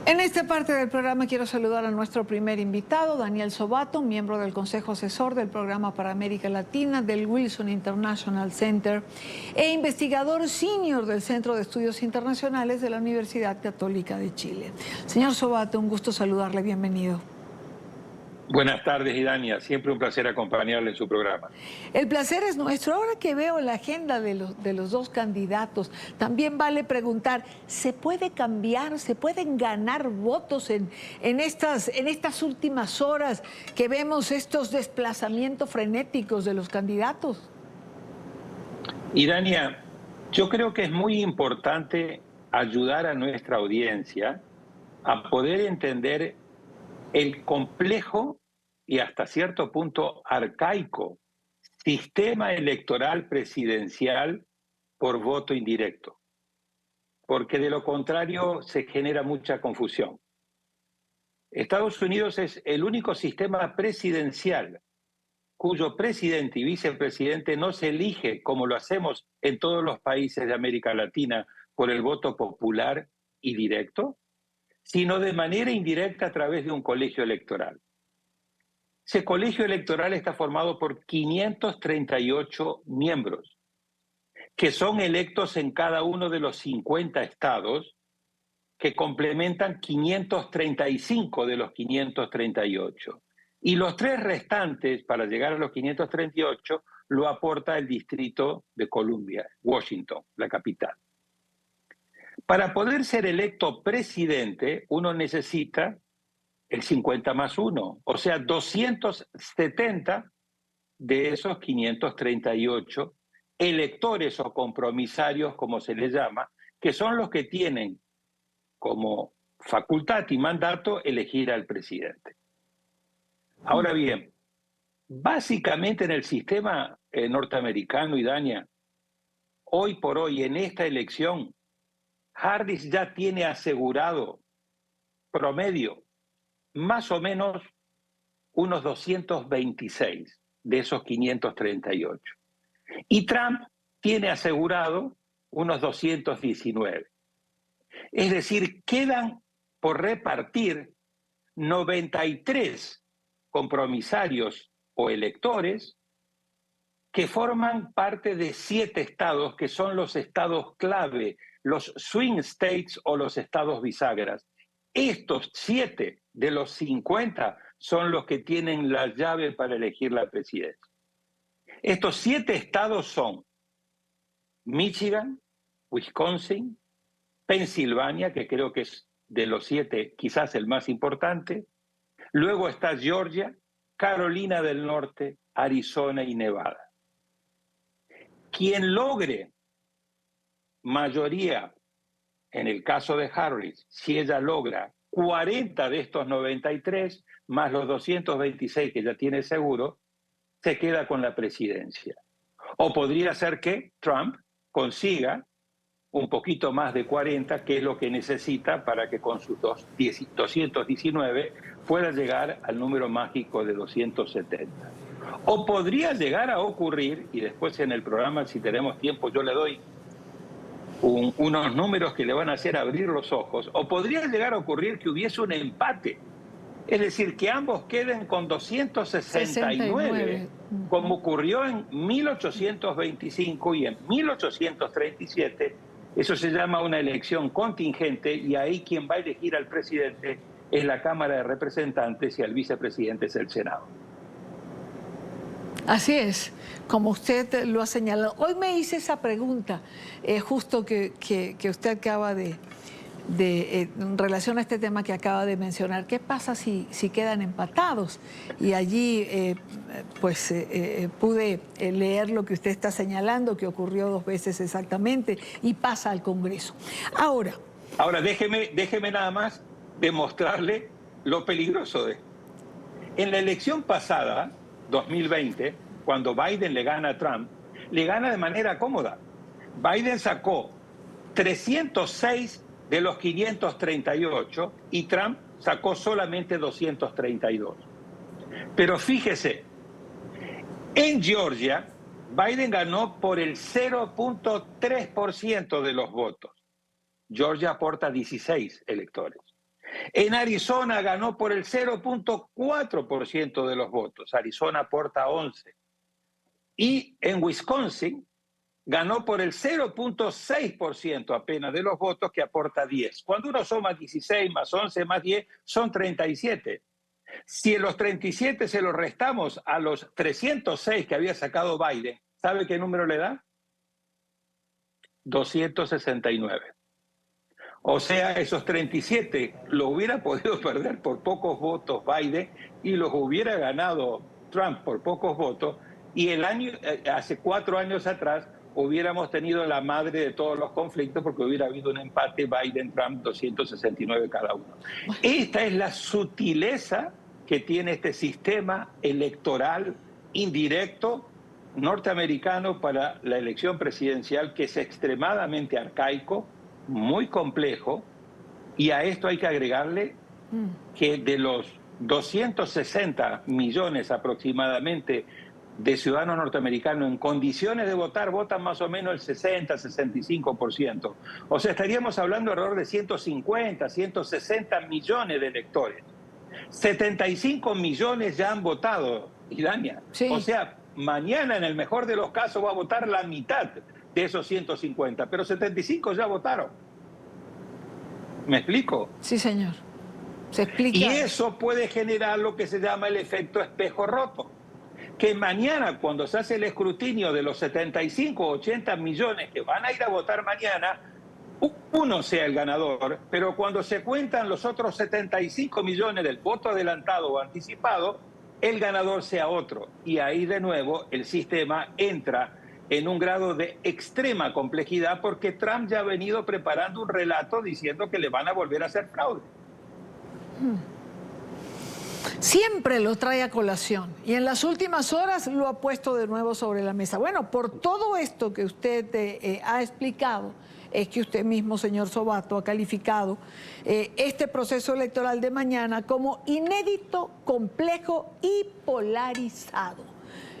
En esta parte del programa quiero saludar a nuestro primer invitado, Daniel Sobato, miembro del Consejo Asesor del Programa para América Latina del Wilson International Center e investigador senior del Centro de Estudios Internacionales de la Universidad Católica de Chile. Señor Sobato, un gusto saludarle, bienvenido. Buenas tardes, Idania. Siempre un placer acompañarle en su programa. El placer es nuestro. Ahora que veo la agenda de los dos candidatos, también vale preguntar, ¿se puede cambiar, se pueden ganar votos en estas últimas horas que vemos estos desplazamientos frenéticos de los candidatos? Idania, yo creo que es muy importante ayudar a nuestra audiencia a poder entender el complejo y hasta cierto punto arcaico sistema electoral presidencial por voto indirecto, porque de lo contrario se genera mucha confusión. Estados Unidos es el único sistema presidencial cuyo presidente y vicepresidente no se elige, como lo hacemos en todos los países de América Latina, por el voto popular y directo, sino de manera indirecta a través de un colegio electoral. Ese colegio electoral está formado por 538 miembros, que son electos en cada uno de los 50 estados, que complementan 535 de los 538. Y los tres restantes, para llegar a los 538, lo aporta el Distrito de Columbia, Washington, la capital. Para poder ser electo presidente, uno necesita el 50+1, o sea, 270 de esos 538 electores o compromisarios, como se les llama, que son los que tienen como facultad y mandato elegir al presidente. Ahora bien, básicamente en el sistema norteamericano, Idania, hoy por hoy en esta elección, Harris ya tiene asegurado promedio más o menos unos 226 de esos 538. Y Trump tiene asegurado unos 219. Es decir, quedan por repartir 93 compromisarios o electores que forman parte de 7 estados que son los estados clave, los swing states o los estados bisagras. Estos 7 de los 50 son los que tienen la llave para elegir la presidencia. Estos 7 estados son Michigan, Wisconsin, Pensilvania, que creo que es de los 7 quizás el más importante. Luego está Georgia, Carolina del Norte, Arizona y Nevada. Quien logre mayoría, en el caso de Harris, si ella logra 40 de estos 93, más los 226 que ya tiene seguro, se queda con la presidencia. O podría ser que Trump consiga un poquito más de 40, que es lo que necesita para que con sus 219 pueda llegar al número mágico de 270. O podría llegar a ocurrir, y después en el programa, si tenemos tiempo, yo le doy unos números que le van a hacer abrir los ojos, o podría llegar a ocurrir que hubiese un empate, es decir, que ambos queden con 269, como ocurrió en 1825 y en 1837. Eso se llama una elección contingente y ahí quien va a elegir al presidente es la Cámara de Representantes y al vicepresidente es el Senado. Así es, como usted lo ha señalado. Hoy me hice esa pregunta, justo que usted acaba en relación a este tema que acaba de mencionar. ¿Qué pasa si quedan empatados? Y allí pude leer lo que usted está señalando, que ocurrió 2 veces exactamente, y pasa al Congreso. Ahora déjeme nada más demostrarle lo peligroso de esto. En la elección pasada, 2020, cuando Biden le gana a Trump, le gana de manera cómoda. Biden sacó 306 de los 538 y Trump sacó solamente 232. Pero fíjese, en Georgia, Biden ganó por el 0.3% de los votos. Georgia aporta 16 electores. En Arizona ganó por el 0.4% de los votos. Arizona aporta 11. Y en Wisconsin ganó por el 0.6% apenas de los votos, que aporta 10. Cuando uno suma 16 más 11 más 10, son 37. Si los 37 se los restamos a los 306 que había sacado Biden, ¿sabe qué número le da? 269. O sea, esos 37 lo hubiera podido perder por pocos votos Biden y los hubiera ganado Trump por pocos votos. Y hace 4 años atrás hubiéramos tenido la madre de todos los conflictos porque hubiera habido un empate Biden-Trump 269 cada uno. Esta es la sutileza que tiene este sistema electoral indirecto norteamericano para la elección presidencial, que es extremadamente arcaico, muy complejo, y a esto hay que agregarle que de los 260 millones aproximadamente de ciudadanos norteamericanos en condiciones de votar, votan más o menos el 60-65%. O sea, estaríamos hablando alrededor de 150, 160 millones de electores. 75 millones ya han votado, Idania. Sí. O sea, mañana en el mejor de los casos va a votar la mitad de esos 150, pero 75 ya votaron. ¿Me explico? Sí, señor. Se explica. Y eso puede generar lo que se llama el efecto espejo roto. Que mañana, cuando se hace el escrutinio de los 75 o 80 millones que van a ir a votar mañana, uno sea el ganador, pero cuando se cuentan los otros 75 millones del voto adelantado o anticipado, el ganador sea otro. Y ahí de nuevo el sistema entra en un grado de extrema complejidad, porque Trump ya ha venido preparando un relato diciendo que le van a volver a hacer fraude. Siempre lo trae a colación y en las últimas horas lo ha puesto de nuevo sobre la mesa. Bueno, por todo esto que usted ha explicado, es que usted mismo, señor Sobato, ha calificado este proceso electoral de mañana como inédito, complejo y polarizado.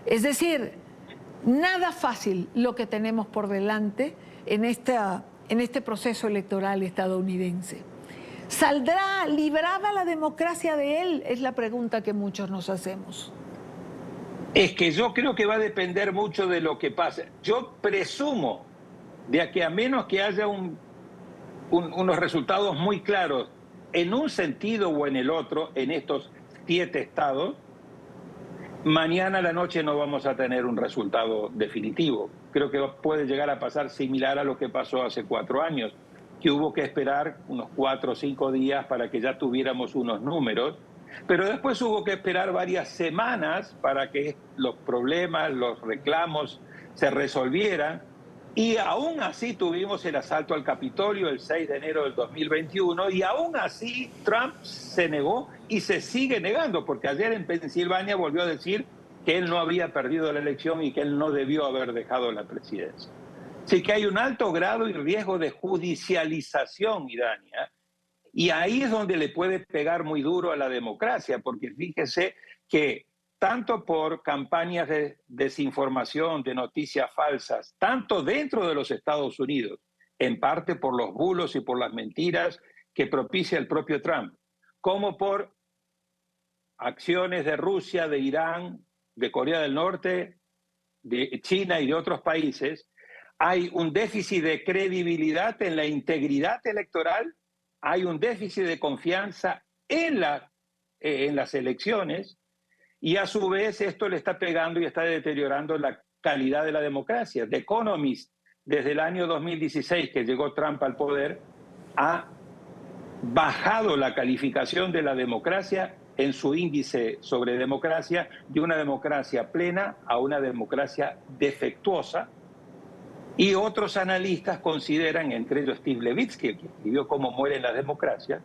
Es decir, nada fácil lo que tenemos por delante en este proceso electoral estadounidense. ¿Saldrá librada la democracia de él? Es la pregunta que muchos nos hacemos. Es que yo creo que va a depender mucho de lo que pase. Yo presumo de que a menos que haya unos resultados muy claros en un sentido o en el otro, en estos 7 estados, mañana a la noche no vamos a tener un resultado definitivo. Creo que puede llegar a pasar similar a lo que pasó hace 4 años, que hubo que esperar unos 4 o 5 días para que ya tuviéramos unos números, pero después hubo que esperar varias semanas para que los problemas, los reclamos se resolvieran, y aún así tuvimos el asalto al Capitolio el 6 de enero del 2021, y aún así Trump se negó y se sigue negando, porque ayer en Pensilvania volvió a decir que él no había perdido la elección y que él no debió haber dejado la presidencia. Así que hay un alto grado y riesgo de judicialización, Idania, y ahí es donde le puede pegar muy duro a la democracia, porque fíjese que tanto por campañas de desinformación, de noticias falsas, tanto dentro de los Estados Unidos, en parte por los bulos y por las mentiras que propicia el propio Trump, como por acciones de Rusia, de Irán, de Corea del Norte, de China y de otros países, hay un déficit de credibilidad en la integridad electoral, hay un déficit de confianza en las elecciones, y a su vez esto le está pegando y está deteriorando la calidad de la democracia. The Economist, desde el año 2016 que llegó Trump al poder, ha bajado la calificación de la democracia en su índice sobre democracia, de una democracia plena a una democracia defectuosa. Y otros analistas consideran, entre ellos Steve Levitsky, que escribió Cómo mueren las democracias,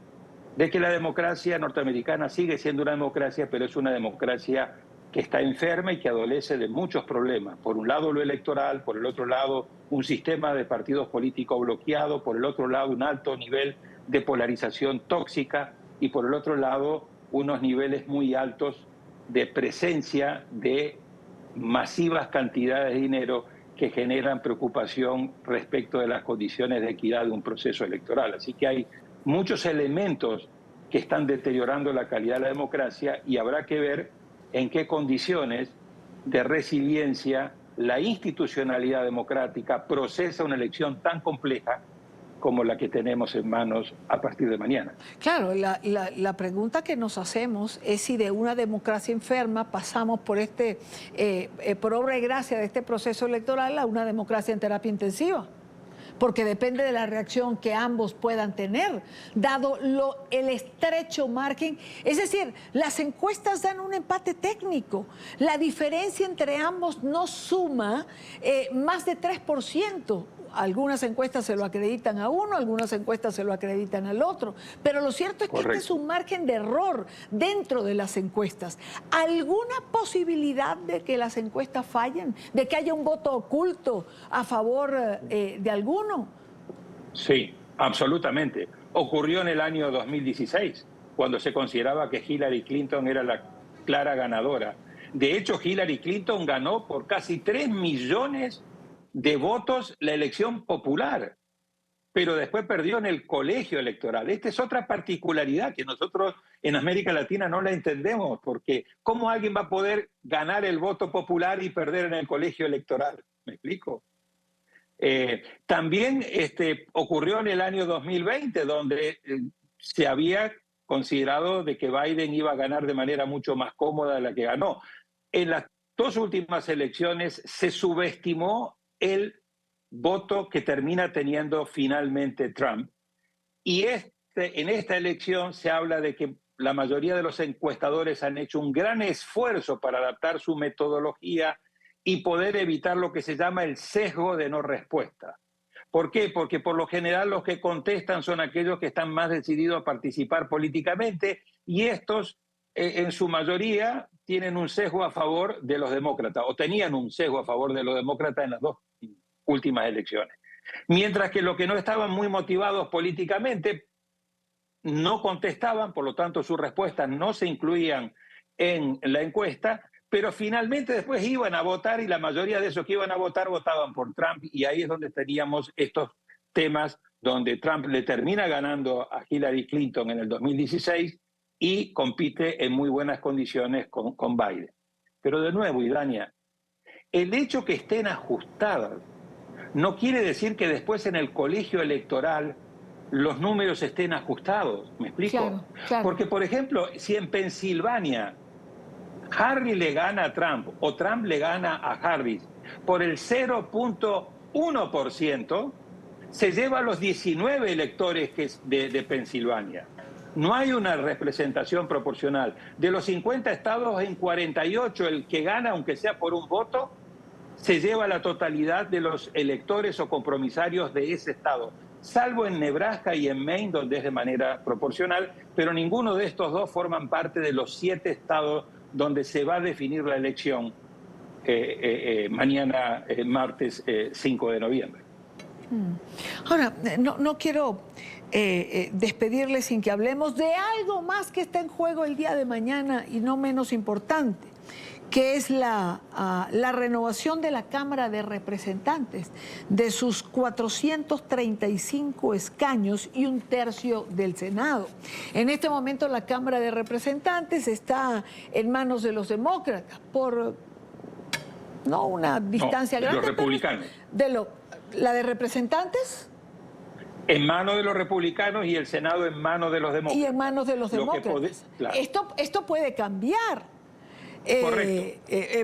de que la democracia norteamericana sigue siendo una democracia, pero es una democracia que está enferma y que adolece de muchos problemas. Por un lado lo electoral, por el otro lado un sistema de partidos políticos bloqueado, por el otro lado un alto nivel de polarización tóxica y por el otro lado unos niveles muy altos de presencia de masivas cantidades de dinero que generan preocupación respecto de las condiciones de equidad de un proceso electoral. Así que hay muchos elementos que están deteriorando la calidad de la democracia, y habrá que ver en qué condiciones de resiliencia la institucionalidad democrática procesa una elección tan compleja como la que tenemos en manos a partir de mañana. Claro, la pregunta que nos hacemos es si de una democracia enferma pasamos por obra y gracia de este proceso electoral a una democracia en terapia intensiva. Porque depende de la reacción que ambos puedan tener, dado el estrecho margen. Es decir, las encuestas dan un empate técnico. La diferencia entre ambos no suma más de 3%. Algunas encuestas se lo acreditan a uno, algunas encuestas se lo acreditan al otro. Pero lo cierto es que este es un margen de error dentro de las encuestas. ¿Alguna posibilidad de que las encuestas fallen? ¿De que haya un voto oculto a favor de alguno? Sí, absolutamente. Ocurrió en el año 2016, cuando se consideraba que Hillary Clinton era la clara ganadora. De hecho, Hillary Clinton ganó por casi 3 millones de votos la elección popular, pero después perdió en el colegio electoral. Esta es otra particularidad que nosotros en América Latina no la entendemos, porque ¿cómo alguien va a poder ganar el voto popular y perder en el colegio electoral? ¿Me explico? También ocurrió en el año 2020, donde se había considerado de que Biden iba a ganar de manera mucho más cómoda de la que ganó. En las dos últimas elecciones se subestimó el voto que termina teniendo finalmente Trump. Y en esta elección se habla de que la mayoría de los encuestadores han hecho un gran esfuerzo para adaptar su metodología y poder evitar lo que se llama el sesgo de no respuesta. ¿Por qué? Porque por lo general los que contestan son aquellos que están más decididos a participar políticamente, y estos en su mayoría tienen un sesgo a favor de los demócratas, o tenían un sesgo a favor de los demócratas en las dos últimas elecciones. Mientras que los que no estaban muy motivados políticamente no contestaban, por lo tanto sus respuestas no se incluían en la encuesta, pero finalmente después iban a votar, y la mayoría de esos que iban a votar votaban por Trump, y ahí es donde teníamos estos temas donde Trump le termina ganando a Hillary Clinton en el 2016 y compite en muy buenas condiciones con Biden. Pero de nuevo, Idania, el hecho que estén ajustadas no quiere decir que después en el colegio electoral los números estén ajustados. ¿Me explico? Claro, claro. Porque, por ejemplo, si en Pensilvania Harris le gana a Trump o Trump le gana a Harris por el 0.1%, se lleva a los 19 electores de Pensilvania. No hay una representación proporcional. De los 50 estados, en 48, el que gana, aunque sea por un voto, se lleva la totalidad de los electores o compromisarios de ese estado, salvo en Nebraska y en Maine, donde es de manera proporcional, pero ninguno de estos dos forman parte de los 7 estados donde se va a definir la elección mañana, martes 5 de noviembre. Ahora, no quiero despedirle sin que hablemos de algo más que está en juego el día de mañana y no menos importante, que es la renovación de la Cámara de Representantes, de sus 435 escaños y 1/3 del Senado. En este momento la Cámara de Representantes está en manos de los demócratas por no una distancia grande. De los republicanos. ¿La de representantes? En manos de los republicanos y el Senado en manos de los demócratas. Y en manos de los demócratas. Claro. Esto puede cambiar.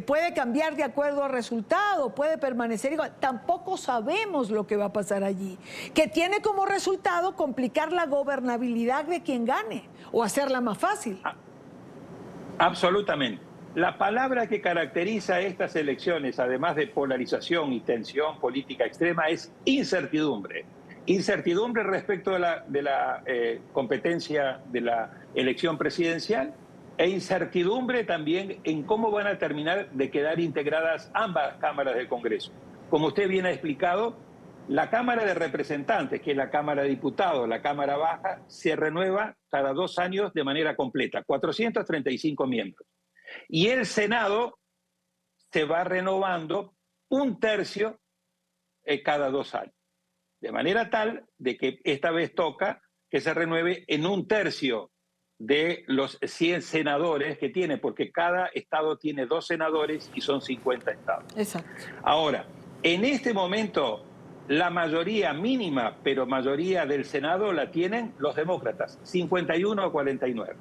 Puede cambiar de acuerdo al resultado, puede permanecer igual. Tampoco sabemos lo que va a pasar allí, que tiene como resultado complicar la gobernabilidad de quien gane o hacerla más fácil. Absolutamente. La palabra que caracteriza estas elecciones, además de polarización y tensión política extrema, es incertidumbre. Incertidumbre respecto de la competencia de la elección presidencial, e incertidumbre también en cómo van a terminar de quedar integradas ambas cámaras del Congreso. Como usted bien ha explicado, la Cámara de Representantes, que es la Cámara de Diputados, la Cámara Baja, se renueva cada 2 años de manera completa, 435 miembros. Y el Senado se va renovando 1/3 cada 2 años. De manera tal de que esta vez toca que se renueve en 1/3 de los 100 senadores que tiene, porque cada estado tiene 2 senadores y son 50 estados. Exacto. Ahora, en este momento, la mayoría mínima, pero mayoría del Senado la tienen los demócratas, 51 a 49.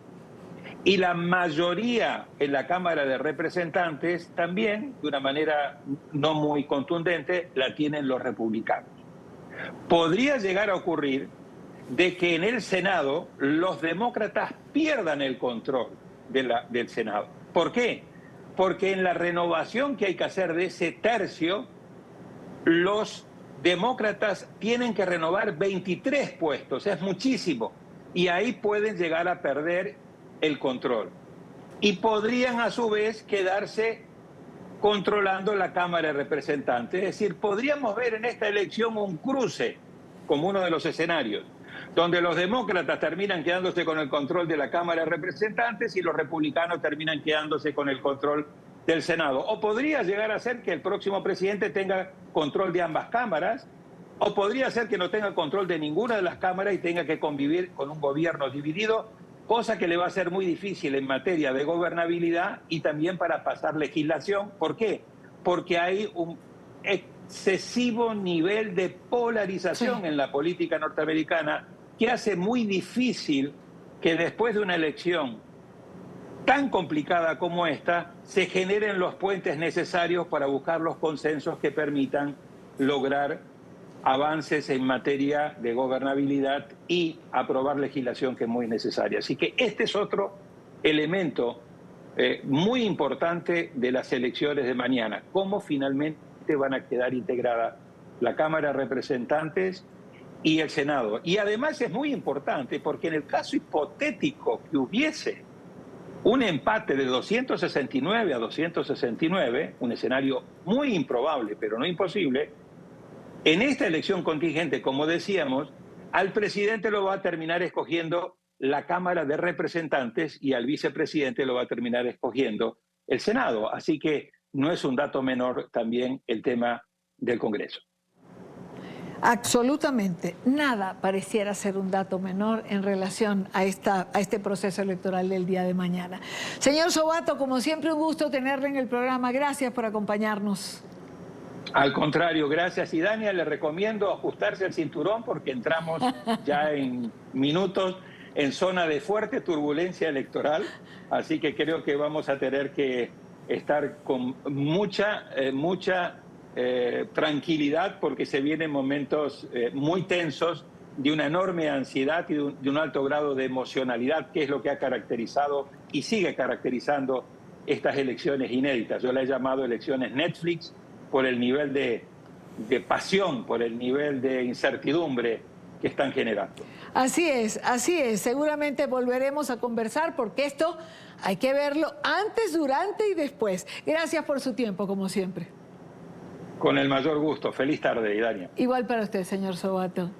Y la mayoría en la Cámara de Representantes también, de una manera no muy contundente, la tienen los republicanos. Podría llegar a ocurrir de que en el Senado los demócratas pierdan el control del Senado. ¿Por qué? Porque en la renovación que hay que hacer de ese tercio, los demócratas tienen que renovar 23 puestos, es muchísimo, y ahí pueden llegar a perder el control. Y podrían a su vez quedarse controlando la Cámara de Representantes. Es decir, podríamos ver en esta elección un cruce, como uno de los escenarios, donde los demócratas terminan quedándose con el control de la Cámara de Representantes y los republicanos terminan quedándose con el control del Senado. O podría llegar a ser que el próximo presidente tenga control de ambas cámaras, o podría ser que no tenga control de ninguna de las cámaras y tenga que convivir con un gobierno dividido, cosa que le va a ser muy difícil en materia de gobernabilidad y también para pasar legislación. ¿Por qué? Porque hay un excesivo nivel de polarización en la política norteamericana que hace muy difícil que después de una elección tan complicada como esta se generen los puentes necesarios para buscar los consensos que permitan lograr avances en materia de gobernabilidad y aprobar legislación que es muy necesaria. Así que este es otro elemento muy importante de las elecciones de mañana, cómo finalmente van a quedar integradas la Cámara de Representantes y el Senado. Y además es muy importante porque en el caso hipotético que hubiese un empate de 269 a 269, un escenario muy improbable pero no imposible, en esta elección contingente, como decíamos, al presidente lo va a terminar escogiendo la Cámara de Representantes y al vicepresidente lo va a terminar escogiendo el Senado. Así que no es un dato menor también el tema del Congreso. Absolutamente nada pareciera ser un dato menor en relación a este proceso electoral del día de mañana. Señor Sobato, como siempre, un gusto tenerle en el programa. Gracias por acompañarnos. Al contrario, gracias. Y Daniel, le recomiendo ajustarse el cinturón porque entramos ya en minutos en zona de fuerte turbulencia electoral, así que creo que vamos a tener que estar con mucha tranquilidad porque se vienen momentos muy tensos de una enorme ansiedad y de un alto grado de emocionalidad, que es lo que ha caracterizado y sigue caracterizando estas elecciones inéditas. Yo las he llamado elecciones Netflix por el nivel de pasión, por el nivel de incertidumbre que están generando. Así es, así es. Seguramente volveremos a conversar porque esto hay que verlo antes, durante y después. Gracias por su tiempo, como siempre. Con el mayor gusto. Feliz tarde, Idania. Igual para usted, señor Sobato.